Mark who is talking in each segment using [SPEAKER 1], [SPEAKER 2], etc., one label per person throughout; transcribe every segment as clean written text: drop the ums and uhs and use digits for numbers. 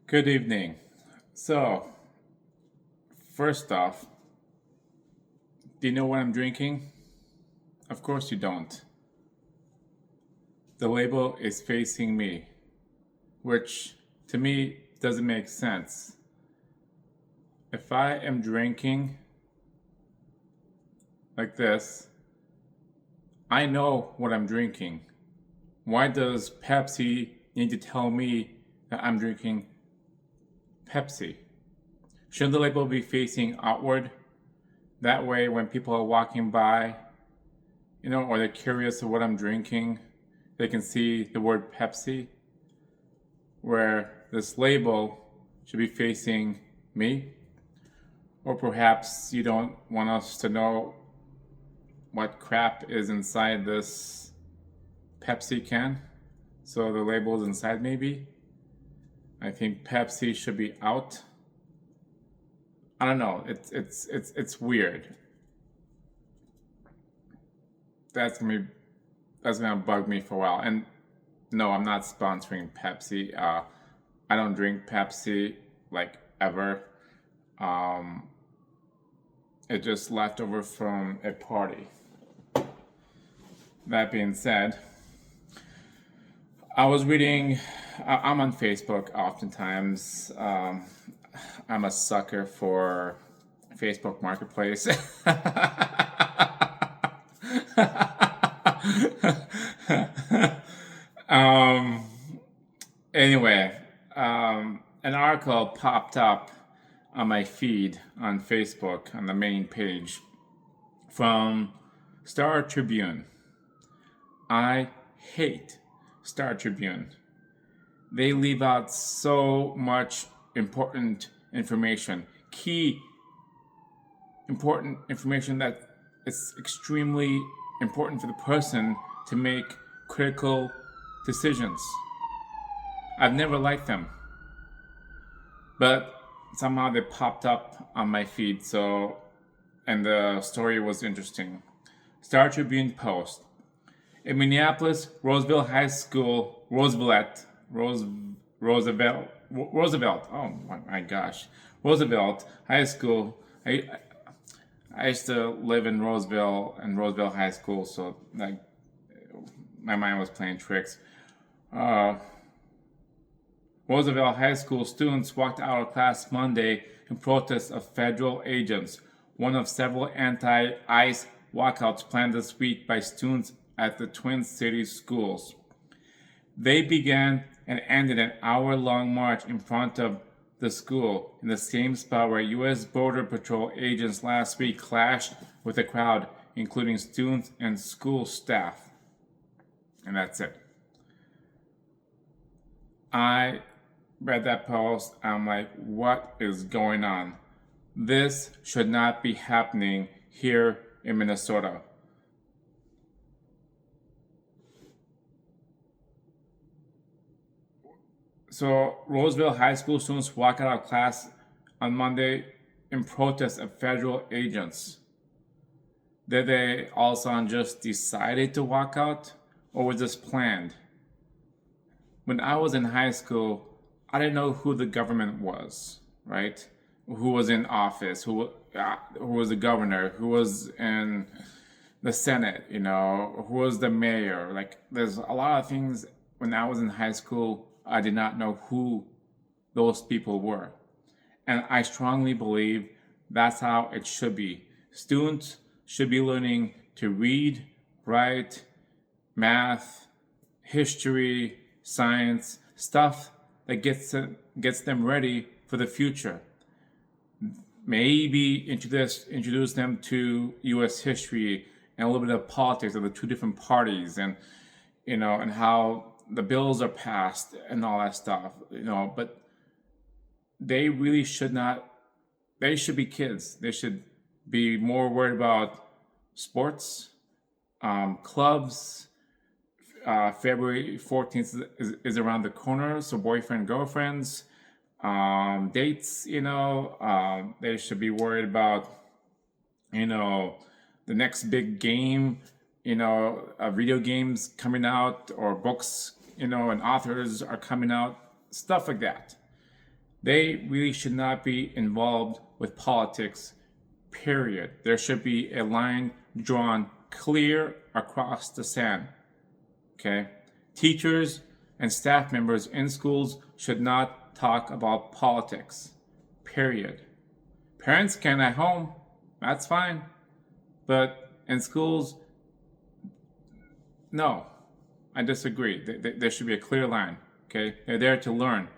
[SPEAKER 1] Good evening. So, first off, do you know what I'm drinking? Of course you don't. The label is facing me, which to me doesn't make sense. If I am drinking like this, I know what I'm drinking. Why does Pepsi need to tell me that I'm drinking Pepsi? Shouldn't the label be facing outward? That way, when people are walking by, or they're curious of what I'm drinking, they can see the word Pepsi, where this label should be facing me. Or perhaps you don't want us to know what crap is inside this Pepsi can, so the label is inside maybe. I think Pepsi should be out. I don't know. It's weird. That's gonna bug me for a while. And no, I'm not sponsoring Pepsi. I don't drink Pepsi like ever. Um, it just left over from a party. That being said, I was reading. I'm on Facebook oftentimes. I'm a sucker for Facebook Marketplace. um, anyway, an article popped up on my feed on Facebook on the main page from Star Tribune. I hate Star Tribune. They leave out so much important information, key important information that is extremely important for the person to make critical decisions. I've never liked them, but somehow they popped up on my feed. And the story was interesting. Star Tribune Post. In Minneapolis, Roosevelt High School, Roosevelt. Oh my gosh, Roosevelt High School. I used to live in Roosevelt High School, so like my mind was playing tricks. Uh, Roosevelt High School students walked out of class Monday in protest of federal agents, one of several anti-ICE walkouts planned this week by students at the Twin Cities schools. They began and ended an hour-long march in front of the school in the same spot where U.S. Border Patrol agents last week clashed with a crowd, including students and school staff. And that's it. I read that post. I'm like, what is going on? This should not be happening here in Minnesota. So Roosevelt High School students walked out of class on Monday in protest of federal agents. Did they all of a sudden just decided to walk out, or was this planned? When I was in high school, I didn't know who the government was, right? Who was in office, who was the governor, who was in the Senate, who was the mayor. Like, there's a lot of things when I was in high school, I did not know who those people were. And I strongly believe that's how it should be. Students should be learning to read, write, math, history, science, stuff that gets them ready for the future. Maybe introduce them to U.S. history and a little bit of politics of the two different parties, and and how the bills are passed and all that stuff. But they really should not. They should be kids. They should be more worried about sports, clubs. February 14th is around the corner, so boyfriend, girlfriends, dates, they should be worried about, the next big game, video games coming out, or books, and authors are coming out, stuff like that. They really should not be involved with politics, period. There should be a line drawn clear across the sand. Okay? Teachers and staff members in schools should not talk about politics, period. Parents can at home, that's fine. But in schools, no, I disagree. There should be a clear line. Okay? They're there to learn.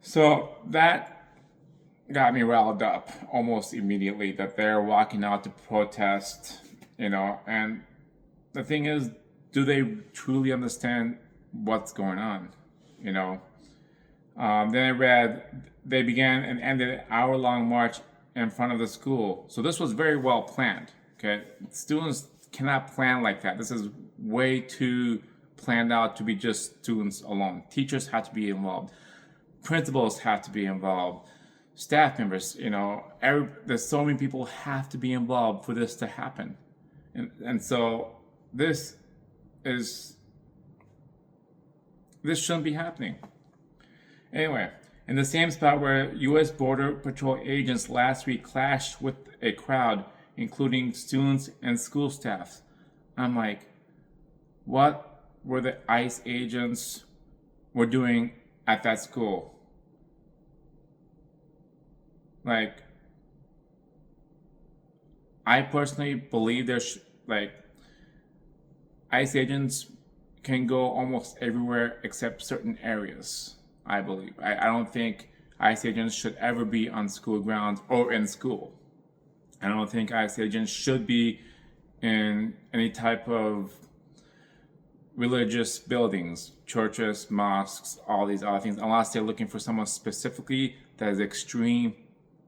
[SPEAKER 1] So that got me riled up almost immediately that they're walking out to protest, and the thing is, do they truly understand what's going on? Then I read they began and ended an hour-long march in front of the school. So this was very well planned. Okay, students cannot plan like that. This is way too planned out to be just students alone. Teachers have to be involved. Principals have to be involved. Staff members, there's so many people have to be involved for this to happen. And so this shouldn't be happening. Anyway, in the same spot where U.S. Border Patrol agents last week clashed with a crowd, including students and school staffs, I'm like, what were the ICE agents were doing at that school? Like, I personally believe there's ICE agents can go almost everywhere except certain areas, I believe. I don't think ICE agents should ever be on school grounds or in school. I don't think ICE agents should be in any type of religious buildings, churches, mosques, all these other things, unless they're looking for someone specifically that is extreme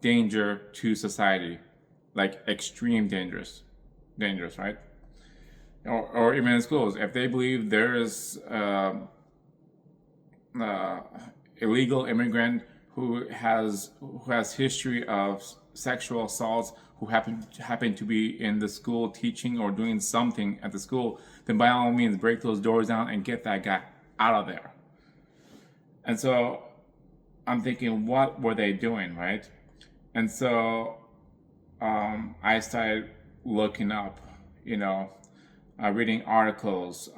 [SPEAKER 1] danger to society, like extreme dangerous, right? Or even in schools, if they believe there is illegal immigrant who has history of sexual assaults, who happen to be in the school teaching or doing something at the school, then by all means break those doors down and get that guy out of there. And so I'm thinking, what were they doing, right? And so I started looking up, reading articles.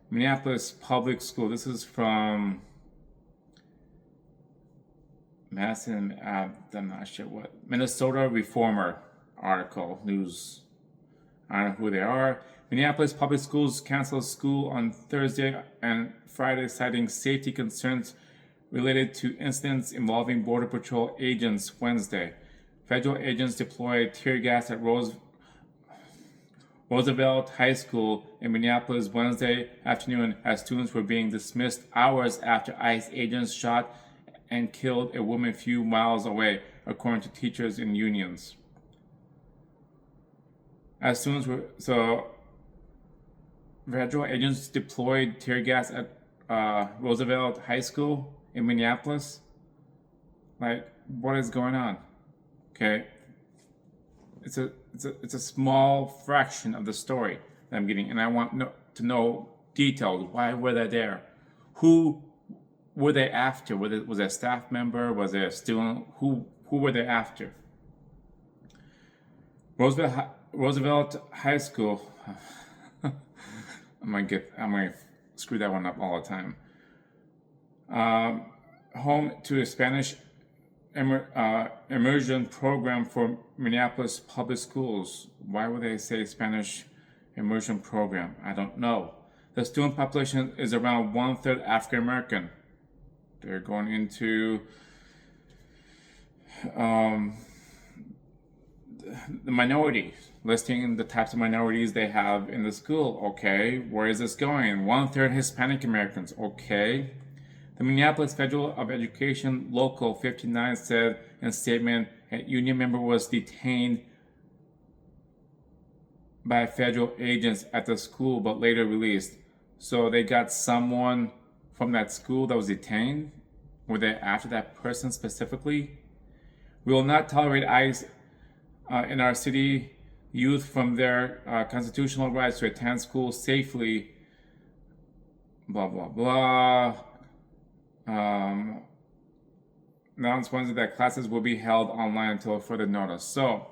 [SPEAKER 1] Minneapolis Public School, this is from Madison, I'm not sure what, Minnesota Reformer article, news. I don't know who they are. Minneapolis Public Schools canceled school on Thursday and Friday, citing safety concerns related to incidents involving Border Patrol agents Wednesday. Federal agents deployed tear gas at Roosevelt High School in Minneapolis Wednesday afternoon as students were being dismissed hours after ICE agents shot and killed a woman a few miles away, according to teachers and unions. As students were, federal agents deployed tear gas at Roosevelt High School in Minneapolis. Like, what is going on? Okay, it's a small fraction of the story that I'm getting, and I want to know details. Why were they there? Who were they after? Was it a staff member? Was it a student? Who were they after? Roosevelt High School. I'm gonna screw that one up all the time. Home to a Spanish immersion program for Minneapolis Public Schools. Why would they say Spanish immersion program? I don't know. The student population is around 1/3 African American. They're going into the minorities, listing the types of minorities they have in the school. Okay, where is this going? 1/3 Hispanic Americans. Okay. The Minneapolis Federal of Education Local 59 said in a statement a union member was detained by federal agents at the school but later released. So they got someone from that school that was detained? Were they after that person specifically? We will not tolerate ICE in our city. Youth from their constitutional rights to attend school safely. Blah, blah, blah. Um, announced Wednesday that classes will be held online until further notice. So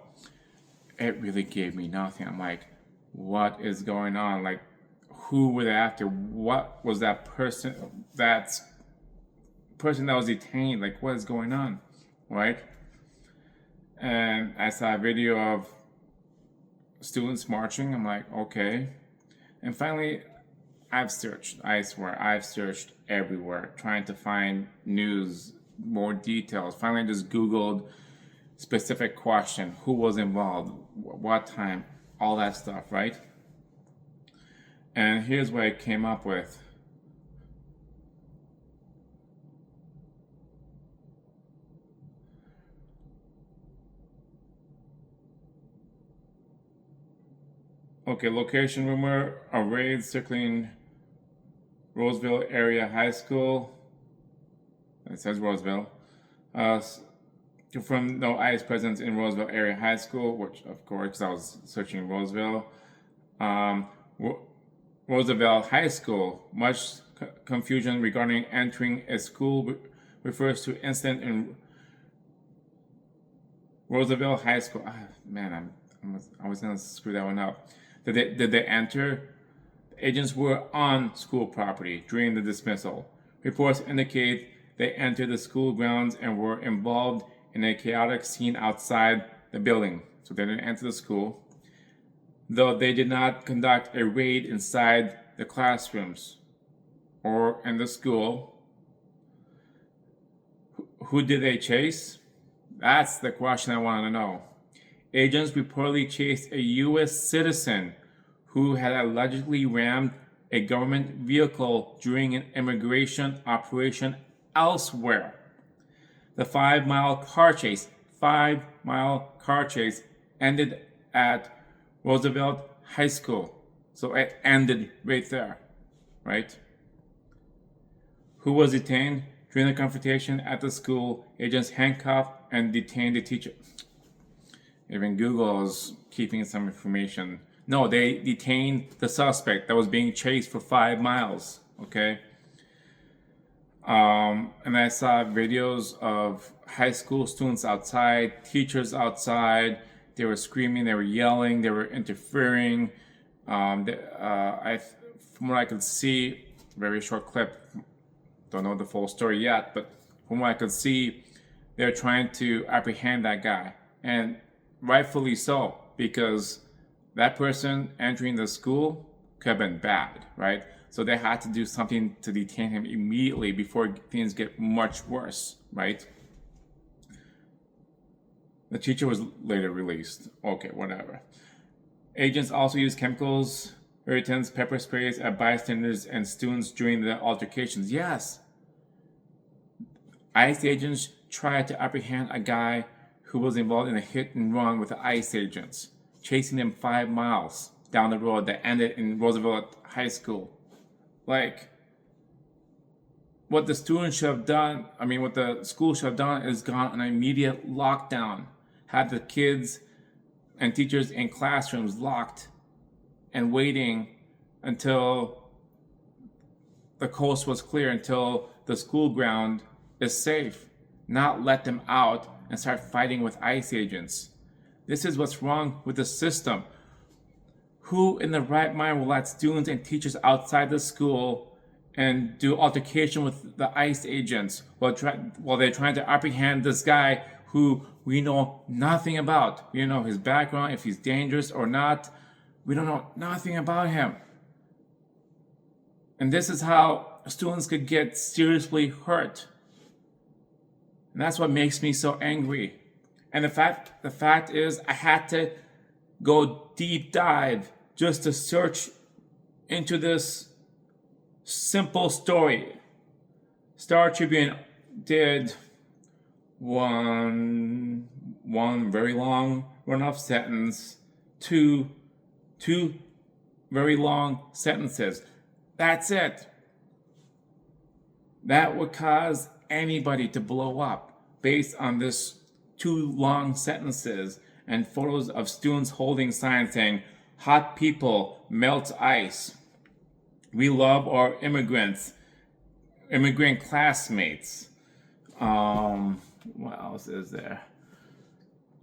[SPEAKER 1] it really gave me nothing. I'm like, what is going on? Like, who were they after? What was that person? That was detained? Like, what is going on, right? And I saw a video of students marching. I'm like, okay. And finally, I've searched. I swear, I've searched everywhere trying to find news, more details. Finally, I just Googled specific question: who was involved, what time, all that stuff, right? And here's what I came up with. Okay, location rumor: a raid circling Roseville area high school. It says Roseville. Confirmed no ICE presence in Roseville area high school, which of course, because I was searching Roseville. Roosevelt High School. Much confusion regarding entering a school refers to incident in Roosevelt High School. Man, I was gonna screw that one up. Did they enter? Agents were on school property during the dismissal. Reports indicate they entered the school grounds and were involved in a chaotic scene outside the building. So they didn't enter the school, though they did not conduct a raid inside the classrooms or in the school. Who did they chase? That's the question I want to know. Agents reportedly chased a U.S. citizen who had allegedly rammed a government vehicle during an immigration operation elsewhere. The 5-mile car chase ended at Roosevelt High School. So it ended right there, right? Who was detained? During the confrontation at the school, agents handcuffed and detained the teacher. Even Google is keeping some information. No, they detained the suspect that was being chased for 5 miles, okay? And I saw videos of high school students outside, teachers outside. They were screaming, they were yelling, they were interfering. From what I could see, very short clip, don't know the full story yet, but from what I could see, they're trying to apprehend that guy. And rightfully so, because that person entering the school could have been bad, right? So they had to do something to detain him immediately before things get much worse, right? The teacher was later released. Okay, whatever. Agents also used chemicals, irritants, pepper sprays at bystanders and students during the altercations. Yes. ICE agents tried to apprehend a guy who was involved in a hit and run with the ICE agents, chasing him 5 miles down the road that ended in Roosevelt High School. Like, what the students should have done, what the school should have done is gone on an immediate lockdown, had the kids and teachers in classrooms locked and waiting until the coast was clear, until the school ground is safe, not let them out and start fighting with ICE agents. This is what's wrong with the system. Who in the right mind will let students and teachers outside the school and do altercation with the ICE agents while they're trying to apprehend this guy who we know nothing about? We don't know his background, if he's dangerous or not. We don't know nothing about him. And this is how students could get seriously hurt. And that's what makes me so angry. And the fact is, I had to go deep dive just to search into this simple story. Star Tribune did one very long run-off sentence, two very long sentences. That's it. That would cause anybody to blow up based on this 2 long sentences and photos of students holding signs saying, "Hot people melt ice. We love our immigrants." immigrant classmates. What else is there?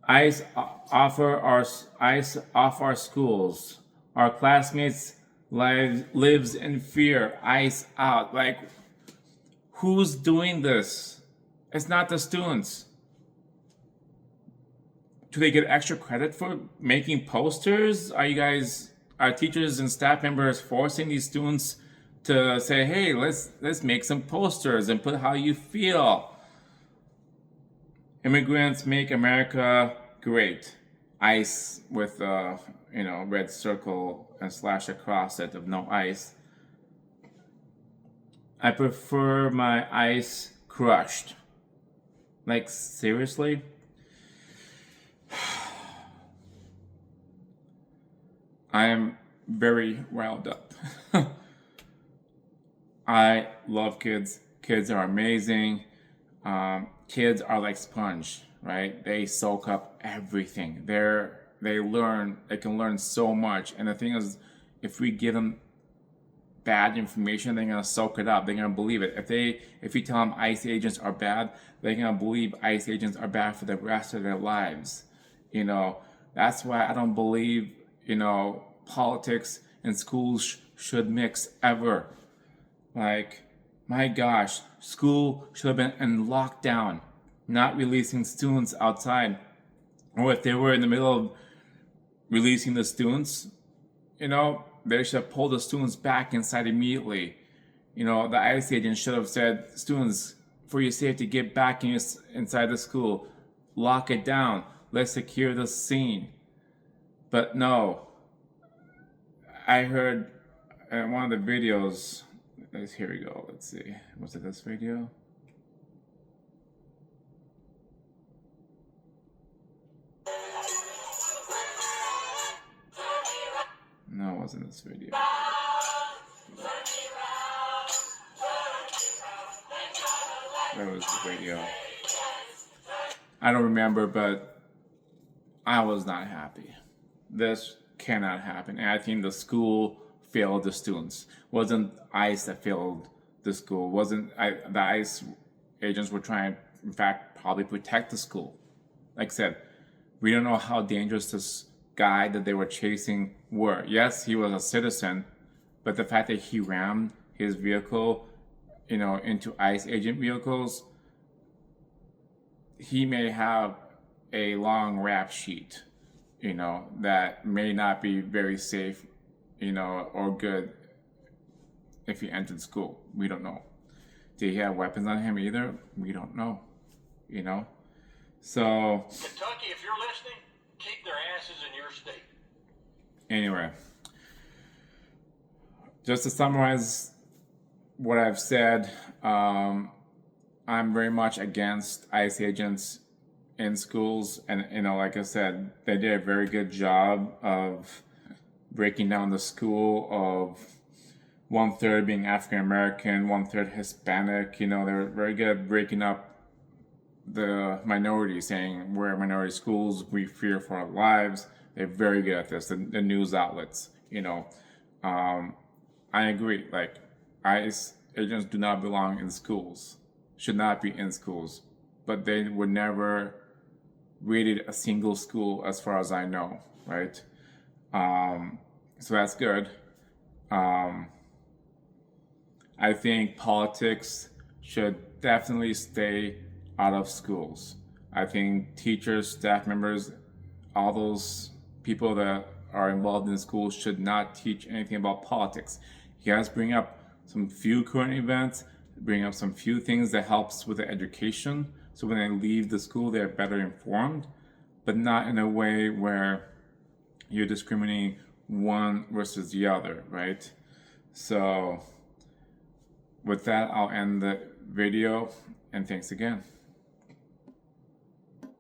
[SPEAKER 1] ICE off our schools. Our classmates lives in fear. ICE out. Like, who's doing this? It's not the students. Do they get extra credit for making posters? Are teachers and staff members forcing these students to say, "Hey, let's make some posters and put how you feel"? Immigrants make America great. ICE with red circle and slash across it of no ICE. I prefer my ICE crushed. Like, seriously? I am very riled up. I love kids. Kids are amazing. Kids are like sponge, right? They soak up everything. They can learn so much. And the thing is, if we give them bad information, they're gonna soak it up. They're gonna believe it. If you tell them ICE agents are bad, they're gonna believe ICE agents are bad for the rest of their lives. That's why I don't believe politics and schools should mix ever. Like, my gosh, school should have been in lockdown, not releasing students outside. Or if they were in the middle of releasing the students, they should have pulled the students back inside immediately. The ICE agent should have said, "Students, for your safety, get back inside the school. Lock it down. Let's secure the scene." But no. I heard in one of the videos, here we go, let's see. Was it this video? No, it wasn't this video. Where was the video? I don't remember, but I was not happy. This cannot happen. And I think the school failed the students. Wasn't ICE that failed the school. The ICE agents were trying, in fact, probably protect the school. Like I said, we don't know how dangerous this guy that they were chasing were. Yes, he was a citizen, but the fact that he rammed his vehicle, into ICE agent vehicles, he may have a long rap sheet, that may not be very safe, or good if he entered school. We don't know. Did he have weapons on him either? We don't know, So,
[SPEAKER 2] Kentucky, if you're listening, keep their asses in your state.
[SPEAKER 1] Anyway, just to summarize what I've said, I'm very much against ICE agents in schools, and like I said, they did a very good job of breaking down the school of 1/3 being African American, 1/3 Hispanic. They're very good at breaking up the minorities, saying we're minority schools, we fear for our lives. They're very good at this. The news outlets, I agree. Like, ICE agents do not belong in schools, should not be in schools, but they were never raided a single school as far as I know, right? So that's good. I think politics should definitely stay out of schools. I think teachers, staff members, all those people that are involved in schools should not teach anything about politics. You guys bring up some few current events, bring up some few things that helps with the education, so when they leave the school they're better informed, but not in a way where you're discriminating one versus the other, right? So with that, I'll end the video, and thanks again.